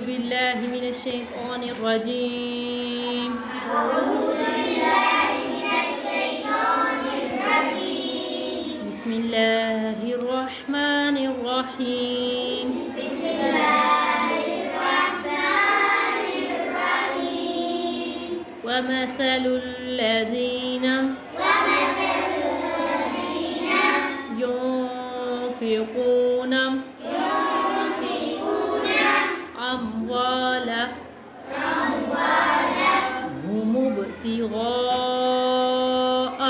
بالله من الشيطان الرجيم. بسم الله الرحمن الرحيم. ومثل الذين ينفقون أموالهم ابتغاء,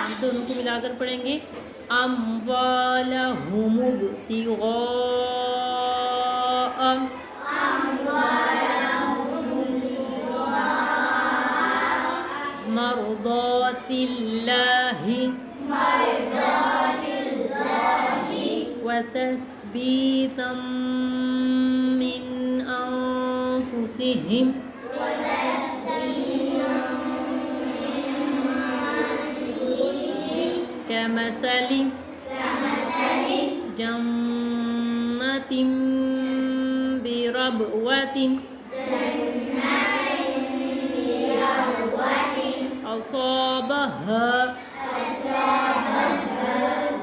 हम दोनों को मिलाकर पढ़ेंगे. अम्वालहुम इब्तिगाअ मर्दातिल्लाहि वतस्बीतम मिन अनफुसिहिम कमसलि जन्नतिन बिरबवतिन असाबहा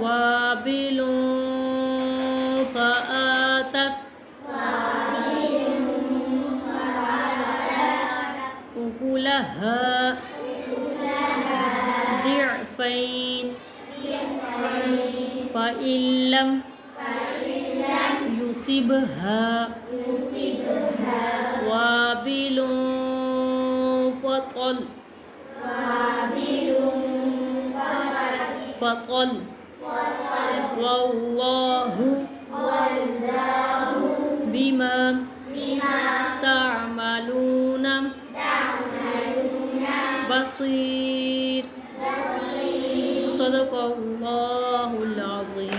वाबिलुन फआतत उकुलहा ضعفين فإن لم يصبها وابل فطل والله بما تعملون بصير. صدق الله العظيم.